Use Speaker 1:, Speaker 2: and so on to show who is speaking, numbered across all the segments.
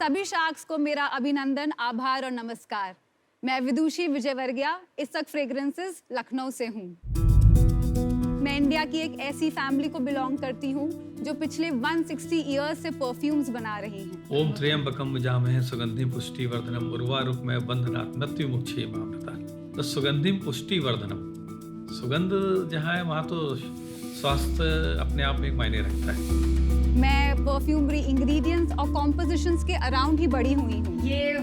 Speaker 1: सभी शार्क्स को मेरा अभिनंदन, आभार और नमस्कार। मैं विदुषी विजयवर्गीय, इसक फ्रेग्रेंसेस, लखनऊ से हूँ। मैं इंडिया की एक ऐसी फैमिली को बिलोंग करती हूँ जो पिछले 160 इयर्स से परफ्यूम्स बना रही हैं।
Speaker 2: ओम त्र्यंबकम यजामहे सुगंधिम पुष्टिवर्धनम उर्वारुकमेव बंधनात् मृत्युमुक्षयेमामृतात्। तो सुगंधिम पुष्टिवर्धनम, सुगंध जहाँ है वहाँ तो स्वास्थ्य अपने आप में एक मायने रखता है।
Speaker 1: मैं परफ्यूमरी इंग्रेडिएंट्स और कॉम्पोजिशंस के अराउंड ही बड़ी हुई हूँ।
Speaker 3: ये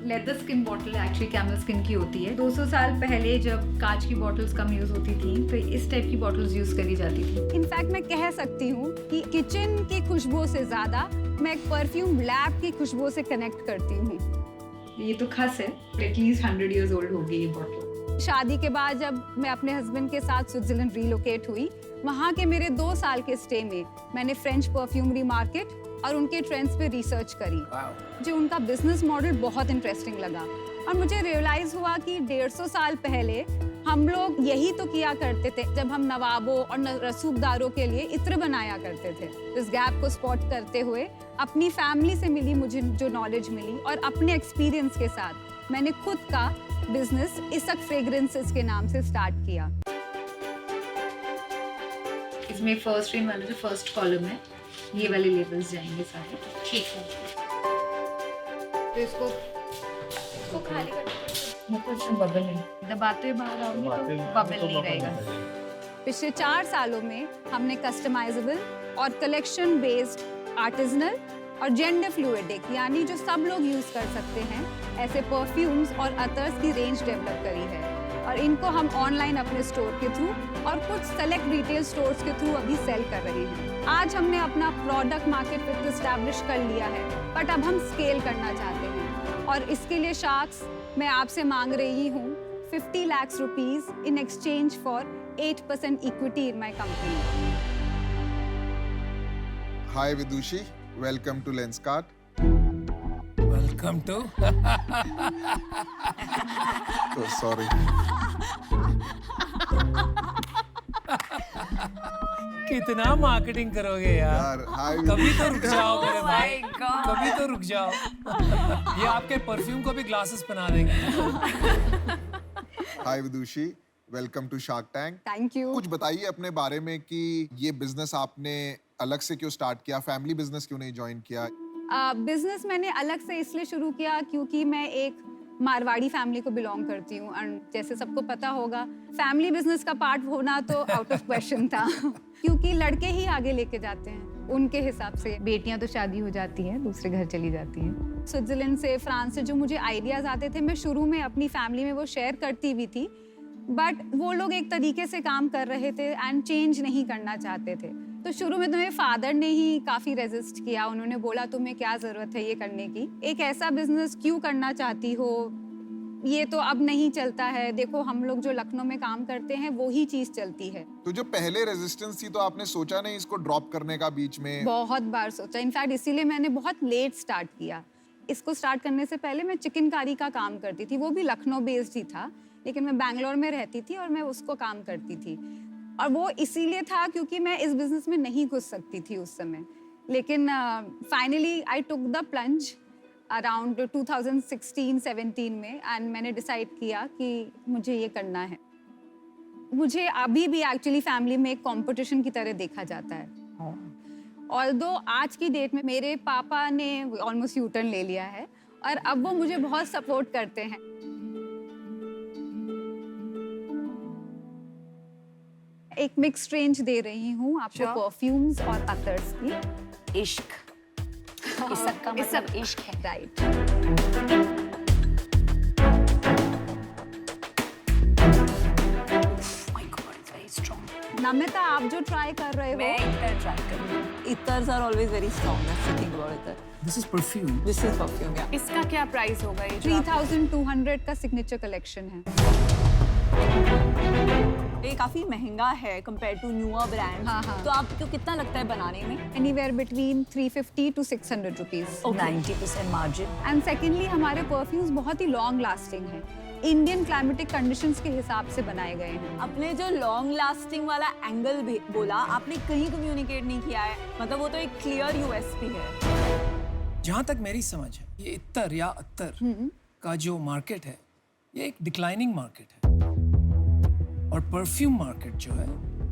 Speaker 3: leather skin bottle actually camel skin की होती है। 200 साल पहले जब कांच की बॉटल्स कम यूज होती थी तो इस टाइप की बॉटल्स यूज करी जाती थी।
Speaker 1: इनफैक्ट मैं कह सकती हूँ कि किचन की खुशबू से ज्यादा मैं एक परफ्यूम लैब की खुशबू से कनेक्ट करती हूँ।
Speaker 3: ये तो खास है, एटलीस्ट 100 इयर्स ओल्ड होगी ये बॉटल।
Speaker 1: शादी के बाद जब मैं अपने हस्बैंड के साथ स्विट्जरलैंड रिलोकेट हुई, वहाँ के मेरे 2 साल के स्टे में मैंने फ्रेंच परफ्यूमरी मार्केट और उनके ट्रेंड्स पे रिसर्च करी। मुझे उनका बिजनेस मॉडल बहुत इंटरेस्टिंग लगा और मुझे रियलाइज हुआ कि 150 साल पहले हम लोग यही तो किया करते थे जब हम नवाबों और रसूखदारों के लिए इत्र बनाया करते थे। इस गैप को स्पॉट करते हुए अपनी फैमिली से मिली मुझे जो नॉलेज मिली और अपने एक्सपीरियंस के साथ मैंने खुद का बिजनेस इसक फ्रेग्रेंसेस के नाम से स्टार्ट किया।
Speaker 3: इसमें फर्स्ट रेन वाला जो फर्स्ट कॉलम है, ये वाले लेबल्स जाएंगे सारे। ठीक है, तो इसको खाली करके बबल नहीं दबाते हुए बाहर आओगे तो बबल नहीं रहेगा।
Speaker 1: पिछले 4 सालों में हमने कस्टमाइजेबल और कलेक्शन बेस्ड आर्टिजनल और जेंडर फ्लूइडिक यानी जो सब लोग यूज कर सकते हैं ऐसे परफ्यूम्स और अतर्स की रेंज डेवलप करी है और इनको हम ऑनलाइन अपने स्टोर के थ्रू और कुछ सेलेक्ट रिटेल स्टोर्स के थ्रू अभी सेल कर रहे हैं। आज हमने अपना प्रोडक्ट मार्केट फिट एस्टैब्लिश कर लिया है, बट अब हम स्केल करना चाहते हैं और इसके लिए शार्क्स मैं आपसे मांग रही हूँ 50 lakh rupees in exchange for 8% equity in my company.
Speaker 4: Hi Vidushi, welcome to Lenskart.
Speaker 5: Welcome to
Speaker 4: sorry.
Speaker 5: कितना मार्केटिंग करोगे यार?
Speaker 4: हाय
Speaker 5: कभी तो रुक जाओ मेरे भाई, कभी तो रुक जाओ। ये आपके परफ्यूम को भी ग्लासेस बना देंगे।
Speaker 4: Hi Vidushi, welcome to Shark Tank.
Speaker 1: Thank you.
Speaker 4: कुछ बताइए अपने बारे में कि ये बिजनेस आपने अलग से क्यों स्टार्ट किया, फैमिली बिजनेस क्यों नहीं ज्वाइन किया?
Speaker 1: बिजनेस मैंने अलग से इसलिए शुरू किया क्योंकि मैं एक मारवाड़ी फैमिली को बिलोंग करती हूँ और जैसे सबको पता होगा फैमिली बिजनेस का पार्ट होना तो आउट ऑफ क्वेश्चन था क्योंकि लड़के ही आगे लेके जाते हैं उनके हिसाब से।
Speaker 3: बेटियां तो शादी हो जाती हैं, दूसरे घर चली जाती हैं।
Speaker 1: स्विट्जरलैंड से, फ्रांस से जो मुझे आइडियाज आते थे मैं शुरू में अपनी फैमिली में वो शेयर करती भी थी, बट वो लोग एक तरीके से काम कर रहे थे एंड चेंज नहीं करना चाहते थे। तो शुरू में तो मेरे फादर ने ही काफ़ी रेजिस्ट किया। उन्होंने बोला तुम्हें क्या ज़रूरत है ये करने की, एक ऐसा बिजनेस क्यों करना चाहती हो, ये तो अब नहीं चलता है। देखो हम लोग जो लखनऊ में काम करते हैं वो ही चीज़ चलती है।
Speaker 4: तो जो पहले रेजिस्टेंस थी तो आपने सोचा नहीं इसको ड्रॉप करने का बीच में?
Speaker 1: बहुत बार सोचा, इनफैक्ट इसीलिए मैंने बहुत लेट स्टार्ट किया। इसको स्टार्ट करने से पहले मैं चिकनकारी का काम करती थी, वो भी लखनऊ बेस्ड ही था, लेकिन मैं बैंगलोर में रहती थी और मैं उसको काम करती थी और वो इसीलिए था क्योंकि मैं इस बिजनेस में नहीं घुस सकती थी उस समय। लेकिन finally I took the plunge around 2016-17 में एंड मैंने डिसाइड किया कि मुझे ये करना है। मुझे अभी भी एक्चुअली फैमिली में एक कंपटीशन की तरह देखा जाता है। ऑल्दो आज की डेट में मेरे पापा ने ऑलमोस्ट यू टर्न ले लिया है और अब वो मुझे बहुत सपोर्ट करते हैं। एक मिक्स रेंज दे रही हूँ आपको परफ्यूम्स और अतर्स की।
Speaker 6: इश्क, इसक का मतलब इश्क है,
Speaker 1: right.
Speaker 6: My God, it's very strong.
Speaker 1: Namita, आप जो ट्राई कर रहे हो,
Speaker 6: मैं इतर ट्राई करूंगी।
Speaker 7: Ethers are always very strong. That's the thing about ether.
Speaker 5: This is perfume.
Speaker 7: This is perfume, yeah.
Speaker 3: इसका क्या प्राइस होगा? ये
Speaker 1: 3200 का सिग्नेचर कलेक्शन है।
Speaker 7: ये काफी महंगा है compared to newer brands.
Speaker 1: हाँ, हाँ।
Speaker 7: तो आपको कितना लगता है बनाने में?
Speaker 1: Anywhere between 350 to 600 rupees.
Speaker 6: 90% margin.
Speaker 1: And secondly हमारे परफ्यूम्स बहुत ही लॉन्ग लास्टिंग हैं, इंडियन क्लाइमेटिक कंडीशंस के हिसाब से बनाए गए हैं।
Speaker 7: आपने जो लॉन्ग लास्टिंग वाला एंगल बोला, आपने कहीं कम्युनिकेट नहीं किया है, मतलब वो तो एक क्लियर यूएसपी है।
Speaker 5: जहाँ तक मेरी समझ है, ये इत्तर या अत्तर का जो मार्केट है, ये एक डिक्लाइनिंग मार्केट है, और परफ्यूम मार्केट जो है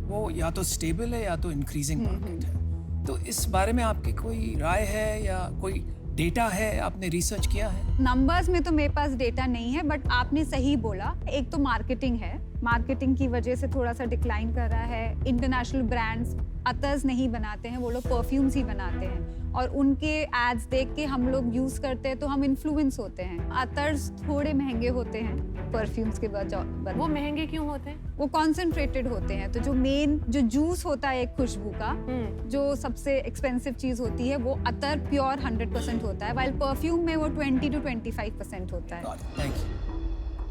Speaker 5: वो या तो स्टेबल है या तो इंक्रीजिंग मार्केट है। तो इस बारे में आपकी कोई राय है या कोई डेटा है, आपने रिसर्च किया है?
Speaker 1: नंबर्स में तो मेरे पास डेटा नहीं है, बट आपने सही बोला। एक तो मार्केटिंग है, मार्केटिंग की वजह से थोड़ा सा डिक्लाइन कर रहा है। इंटरनेशनल ब्रांड्स अतर्स नहीं बनाते हैं, वो लोग परफ्यूम्स ही बनाते हैं, और उनके एड्स देख के हम लोग यूज करते हैं तो हम इन्फ्लुएंस होते हैं। अतर्स थोड़े महंगे होते हैं परफ्यूम्स के बजाय।
Speaker 8: वो महंगे क्यों होते हैं?
Speaker 1: वो कॉन्सेंट्रेटेड होते हैं, तो जो मेन जो जूस होता है एक खुशबू का, जो सबसे एक्सपेंसिव चीज होती है, वो अतर प्योर 100% होता है, वाइल परफ्यूम में वो 20 to 25% होता है।
Speaker 5: Thank you.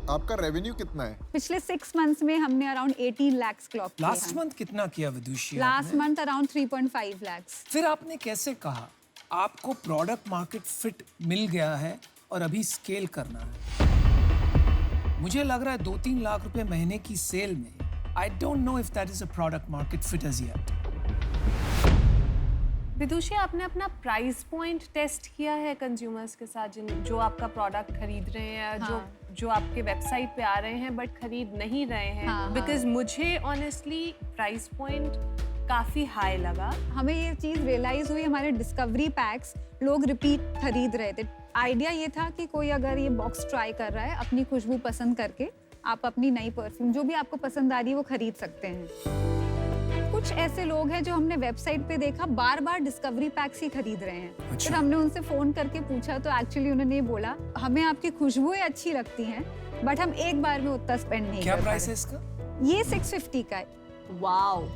Speaker 4: आपका रेवेन्यू कितना है?
Speaker 1: पिछले 6 मंथ्स में हमने अराउंड 18 lakhs क्लॉक किया।
Speaker 5: लास्ट मंथ कितना किया Vidushi?
Speaker 1: Last month around 3.5 lakhs।
Speaker 5: फिर आपने कैसे कहा आपको प्रोडक्ट मार्केट फिट मिल गया है और अभी स्केल करना है? मुझे लग रहा है 2-3 लाख रुपए महीने की सेल में, I don't know if that is a product market fit as yet.
Speaker 8: Vidushi, आपने अपना प्राइस पॉइंट टेस्ट किया है कंज्यूमर्स के साथ, जो आपका प्रोडक्ट खरीद रहे हैं, जो आपके वेबसाइट पे आ रहे हैं बट खरीद नहीं रहे हैं? बिकॉज मुझे ऑनेस्टली प्राइस पॉइंट काफी हाई लगा।
Speaker 1: हमें ये चीज रियलाइज हुई, हमारे डिस्कवरी पैक्स लोग रिपीट खरीद रहे थे। आइडिया ये था कि कोई अगर ये बॉक्स ट्राई कर रहा है, अपनी खुशबू पसंद करके आप अपनी नई परफ्यूम जो भी आपको पसंद आ रही है वो खरीद सकते हैं। कुछ ऐसे लोग हैं जो हमने वेबसाइट पे देखा बार बार डिस्कवरी पैक्स ही खरीद रहे हैं।
Speaker 5: अच्छा।
Speaker 1: फिर हमने उनसे फोन करके पूछा तो एक्चुअली उन्होंने ये बोला, हमें आपकी खुशबुएं अच्छी लगती हैं बट हम एक बार में उतना स्पेंड नहीं
Speaker 5: क्या
Speaker 1: कर
Speaker 5: प्राइस
Speaker 1: पा
Speaker 5: है
Speaker 1: रहे।
Speaker 5: इसका?
Speaker 1: ये 650 का है।
Speaker 8: Wow,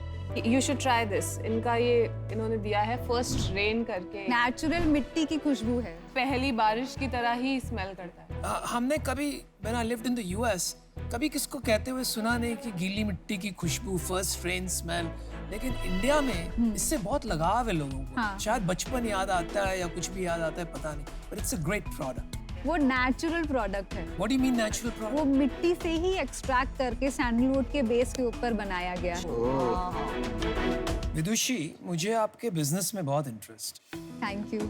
Speaker 8: you should try this. इनका ये इन्होंने दिया है फर्स्ट रेन करके,
Speaker 1: नेचुरल मिट्टी की खुशबू है।
Speaker 8: पहली बारिश की तरह ही स्मेल करता है।
Speaker 5: हमने कभी when I lived in the US कभी किसको कहते हुए सुना नहीं कि गीली मिट्टी की खुशबू, फर्स्ट रेन स्मेल। लेकिन इंडिया में इससे बहुत लगाव है लोगों को।
Speaker 1: हाँ।
Speaker 5: शायद बचपन याद आता है या कुछ भी याद आता है, पता नहीं, but it's a great product.
Speaker 1: वो नेचुरल प्रोडक्ट है।
Speaker 5: What do you mean natural product?
Speaker 1: वो मिट्टी से ही एक्सट्रैक्ट करके सैंडलवुड के बेस के ऊपर बनाया गया है।
Speaker 5: विदुषी, मुझे आपके बिजनेस में बहुत इंटरेस्ट।
Speaker 1: Thank you.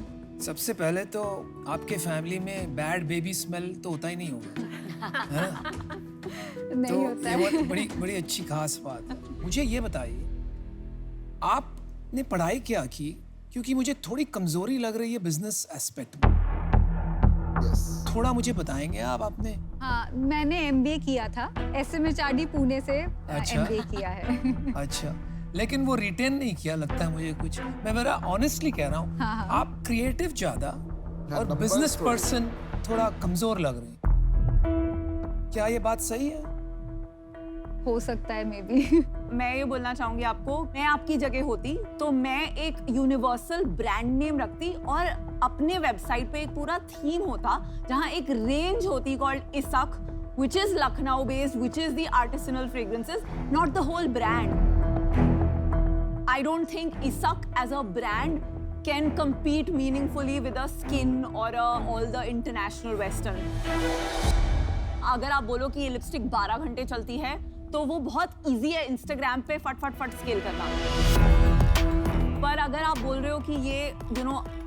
Speaker 5: सबसे पहले तो आपके फैमिली में बैड बेबी स्मेल तो होता ही नहीं होगा, है ना?
Speaker 1: नहीं
Speaker 5: तो
Speaker 1: होता
Speaker 5: ये
Speaker 1: है।
Speaker 5: बहुत बड़ी अच्छी खास बात है। मुझे ये बताइए, आपने पढ़ाई क्या की? क्योंकि मुझे थोड़ी कमजोरी लग रही है बिजनेस एस्पेक्ट में। थोड़ा मुझे बताएंगे आप? आपने
Speaker 1: हाँ, मैंने MBA किया था, SMHRD पुणे से
Speaker 5: अच्छा।
Speaker 1: MBA किया है।
Speaker 5: अच्छा, लेकिन वो रिटेन नहीं किया लगता है मुझे कुछ। मैं मेरा ऑनेस्टली कह रहा हूँ,
Speaker 1: हाँ।
Speaker 5: आप क्रिएटिव ज्यादा और
Speaker 4: numbers
Speaker 5: बिजनेस
Speaker 4: थोड़े।
Speaker 5: पर्सन थोड़ा कमजोर लग रहे हैं। क्या ये बात सही है?
Speaker 1: हो सकता है मे बी।
Speaker 7: मैं ये बोलना चाहूंगी आपको, मैं आपकी जगह होती तो मैं एक यूनिवर्सल ब्रांड नेम रखती और अपने वेबसाइट पे एक पूरा थीम होता जहां एक रेंज होती कॉल्ड इसक, which is Lucknow based, which is the artisanal fragrances, not the whole brand. I don't think Isak as a brand can compete meaningfully with a Skin or all the international western. अगर आप बोलो कि ये lipstick 12 घंटे चलती है तो वो बहुत इजी है इंस्टाग्राम पे फट फट फट स्केल करना। पर अगर आप बोल रहे हो कि ये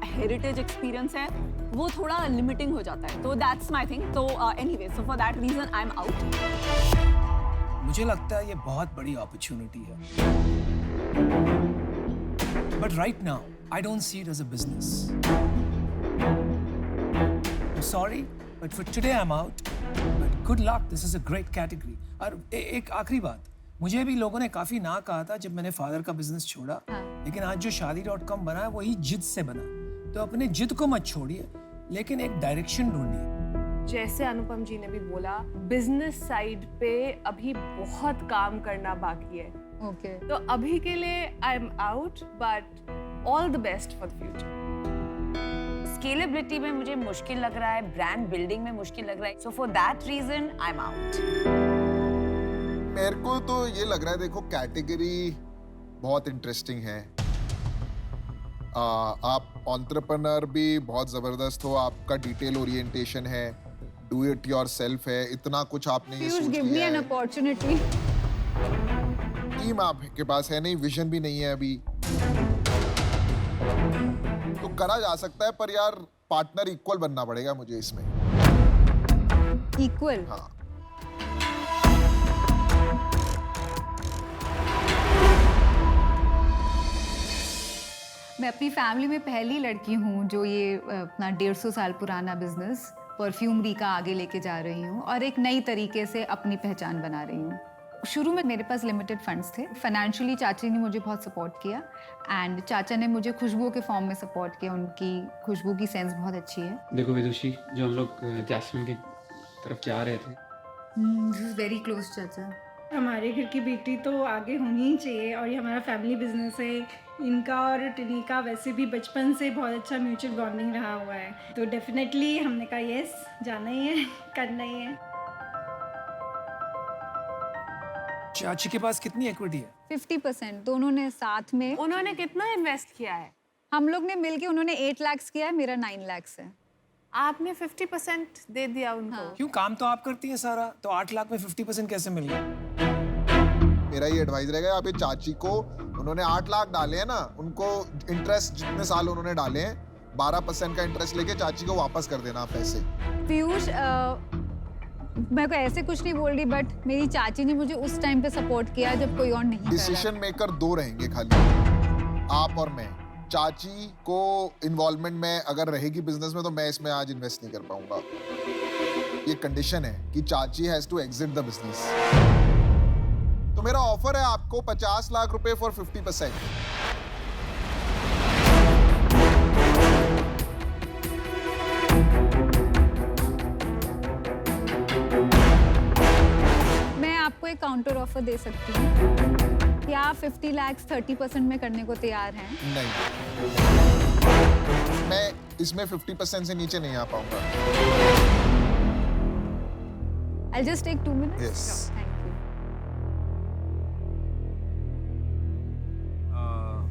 Speaker 7: हेरिटेज एक्सपीरियंस है, वो थोड़ा लिमिटिंग हो जाता है। तो दैट्स माय थिंग। तो anyway, so for that reason I am out.
Speaker 5: मुझे लगता है ये बहुत बड़ी अपॉर्चुनिटी है, but right now I don't see it as a business. Sorry, but for today I am out, but good luck, this is a great category. और एक आखिरी बात, मुझे भी लोगों ने काफी ना कहा था जब मैंने फादर का बिजनेस छोड़ा, लेकिन आज जो शादी.com बना है वही जिद से बना। तो अपने जिद को मत छोड़िए, लेकिन एक डायरेक्शन ढूंढिए।
Speaker 8: जैसे अनुपम जी ने भी बोला, बिजनेस साइड पे अभी बहुत काम करना बाकी है।
Speaker 1: ओके।
Speaker 8: तो अभी के लिए आई am out, but all the best for the future.
Speaker 6: Scalability में मुझे मुश्किल लग रहा है, ब्रांड बिल्डिंग में मुश्किल लग रहा है, so for that reason I am out.
Speaker 4: मेरे को तो ये लग रहा है, देखो कैटेगरी बहुत इंटरेस्टिंग है। आप एंटरप्रेन्योर भी बहुत जबरदस्त हो, आपका डिटेल ओरिएंटेशन है, डू इट योरसेल्फ है, इतना कुछ आपने ये
Speaker 1: Please
Speaker 4: सोच
Speaker 1: give me
Speaker 4: लिया
Speaker 1: an
Speaker 4: है।
Speaker 1: opportunity.
Speaker 4: टीम आपके पास है नहीं, विजन भी नहीं है अभी, तो करा जा सकता है। पर यार पार्टनर इक्वल बनना पड़ेगा मुझे इसमें।
Speaker 1: इक्वल?
Speaker 4: हाँ।
Speaker 1: मैं अपनी फैमिली में पहली लड़की हूँ जो ये अपना 150 साल पुराना बिजनेस परफ्यूमरी का आगे लेके जा रही हूँ और एक नई तरीके से अपनी पहचान बना रही हूँ। शुरू में मेरे पास लिमिटेड फंड्स थे। फाइनेंशियली चाची ने मुझे बहुत सपोर्ट किया एंड चाचा ने मुझे खुशबू के फॉर्म में सपोर्ट किया। उनकी खुशबू की सेंस बहुत अच्छी है।
Speaker 9: देखो विदुषी, जो हम लोग जैस्मिन की तरफ जा रहे थे,
Speaker 1: वेरी क्लोज चाचा।
Speaker 10: हमारे घर की बेटी तो आगे होनी ही चाहिए और ये हमारा फैमिली बिजनेस है। इनका और टिनी का वैसे भी बचपन से बहुत अच्छा म्यूचुअल बॉन्डिंग रहा हुआ है, तो डेफिनेटली हमने कहा यस, जाना ही है, करना ही है।
Speaker 5: चाची के पास कितनी इक्विटी है?
Speaker 1: 50%। दोनों ने साथ में।
Speaker 8: उन्होंने कितना इन्वेस्ट किया है?
Speaker 1: हम लोग ने मिलके, उन्होंने 8 लाख किया है, मेरा 9 लाख है।
Speaker 8: आपने 50% दे दिया उनको?
Speaker 1: हाँ।
Speaker 5: क्यों, काम तो आप करती हैं सारा, तो 8 लाख में 50% कैसे मिल गया?
Speaker 4: मेरा ये एडवाइस रहेगा, आप ये चाची को, उन्होंने 8 लाख डाले हैं ना, उनको इंटरेस्ट जितने साल उन्होंने डाले हैं 12% का इंटरेस्ट लेके चाची को वापस कर देना पैसे।
Speaker 1: पीयूष, मैं को ऐसे कुछ नहीं बोल रही, बट मेरी चाची ने मुझे उस टाइम पे सपोर्ट किया जब कोई और नहीं कर रहा।
Speaker 4: डिसीजन मेकर 2 रहेंगे खाली, आप और मैं। चाची को इन्वॉल्वमेंट में अगर रहेगी बिजनेस में तो मैं इसमें आज इन्वेस्ट नहीं कर पाऊंगा। ये कंडीशन है कि चाची has to exit the business. तो मेरा ऑफर है आपको 50 लाख रुपए फॉर 50%।
Speaker 1: मैं आपको एक काउंटर ऑफर दे सकती हूँ। क्या आप 50 लाख 30% में करने को तैयार हैं?
Speaker 4: नहीं, मैं इसमें 50% से नीचे नहीं आ पाऊंगा।
Speaker 1: I'll just take 2 minutes.
Speaker 4: Yes.
Speaker 1: Sure, thank you.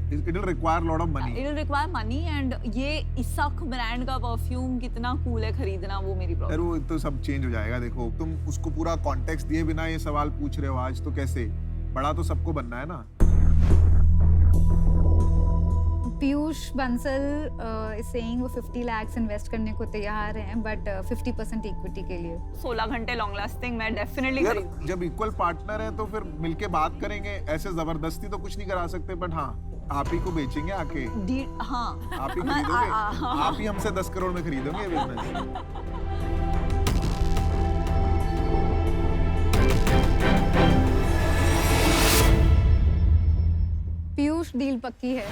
Speaker 11: It will require a lot of money.
Speaker 7: It will require money and ये इसक ब्रांड का परफ्यूम कितना कूल है खरीदना, वो मेरी
Speaker 11: यार
Speaker 7: प्रॉब्लम।
Speaker 11: वो तो सब चेंज हो जाएगा। देखो, तुम उसको पूरा कॉन्टेक्स्ट दिए बिना ये सवाल पूछ रहे हो आज, तो कैसे? बड़ा तो सबको बनना है ना।
Speaker 1: पीयूष बंसल is saying वो 50 lakhs इन्वेस्ट करने को तैयार हैं, बट 50% इक्विटी के लिए।
Speaker 7: 16 घंटे लॉन्ग लास्टिंग मैं डेफिनेटली
Speaker 11: यार
Speaker 7: करूंगी।
Speaker 11: जब इक्वल पार्टनर है तो फिर मिलके बात करेंगे। ऐसे जबरदस्ती तो कुछ नहीं करा सकते, बट हाँ, आप ही को बेचेंगे आके।
Speaker 7: हाँ,
Speaker 11: आप ही खरीदोगे, आप ही हमसे 10 करोड़ में खरीदोगे ये बिजनेस।
Speaker 1: पीयूष, डील पक्की है।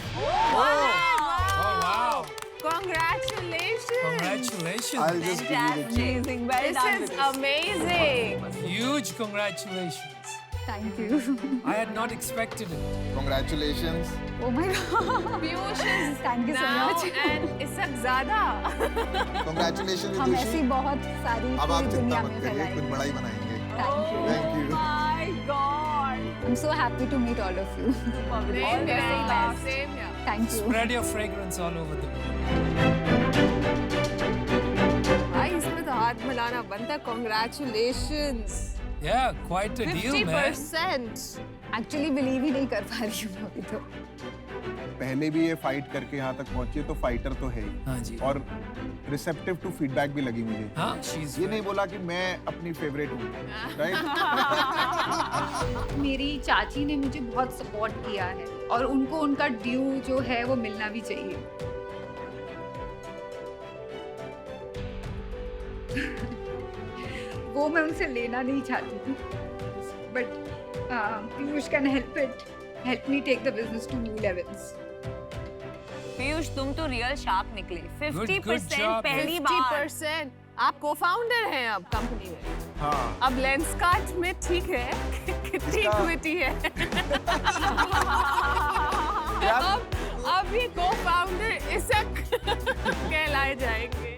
Speaker 8: Congratulations!
Speaker 5: Congratulations!
Speaker 11: I'll just give you the check.
Speaker 7: Amazing, well
Speaker 8: This
Speaker 7: done.
Speaker 8: is amazing.
Speaker 5: Huge congratulations!
Speaker 1: Thank you.
Speaker 5: I had not expected it.
Speaker 4: Congratulations.
Speaker 1: Oh my God.
Speaker 8: Piyush is
Speaker 1: Thank you so
Speaker 8: now
Speaker 1: much.
Speaker 8: and इसक ज़्यादा।
Speaker 4: Congratulations
Speaker 1: हम
Speaker 4: विदुषी।
Speaker 1: ऐसी बहुत सारी
Speaker 4: अब आप
Speaker 1: पूरी
Speaker 4: चिंता
Speaker 1: दुनिया
Speaker 4: मत
Speaker 1: में
Speaker 4: करिए,
Speaker 1: फैलाएंगे।
Speaker 4: कुछ बड़ा ही बनाएंगे।
Speaker 1: Thank you.
Speaker 4: Thank you.
Speaker 7: My God!
Speaker 1: I'm so happy to meet all of you.
Speaker 8: Same here, same here.
Speaker 1: Thank you.
Speaker 5: Spread your fragrance all over the world.
Speaker 8: भाई इसमें तो हाथ मिलाना बनता है। Congratulations!
Speaker 5: Yeah, quite a deal, man.
Speaker 8: 50%.
Speaker 1: Actually believe ही नहीं कर पा रही हूँ अभी तो।
Speaker 11: पहले भी ये फाइट करके यहाँ तक पहुंची है, तो फाइटर तो है ही।
Speaker 5: हाँ जी।
Speaker 11: और रिसेप्टिव टू फीडबैक भी लगी मुझे।
Speaker 5: हाँ, she's
Speaker 11: ये नहीं बोला कि मैं अपनी फेवरेट हूँ, राइट?
Speaker 1: मेरी चाची ने मुझे बहुत सपोर्ट किया है और उनको उनका ड्यू जो है वो मिलना भी चाहिए। वो मैं उनसे लेना नहीं चाहती थी, but Piyush can help me take the business to new levels.
Speaker 6: Piyush, तुम तो रियल शार्प निकले। 50%
Speaker 5: job,
Speaker 6: पहली बार।
Speaker 8: 50%. आप को-फाउंडर हैं अब कंपनी में।
Speaker 11: हाँ।
Speaker 8: अब लेंसकार्ट में ठीक है कितनी इक्विटी है। अब ये को-फाउंडर इसक कहलाए जाएंगे।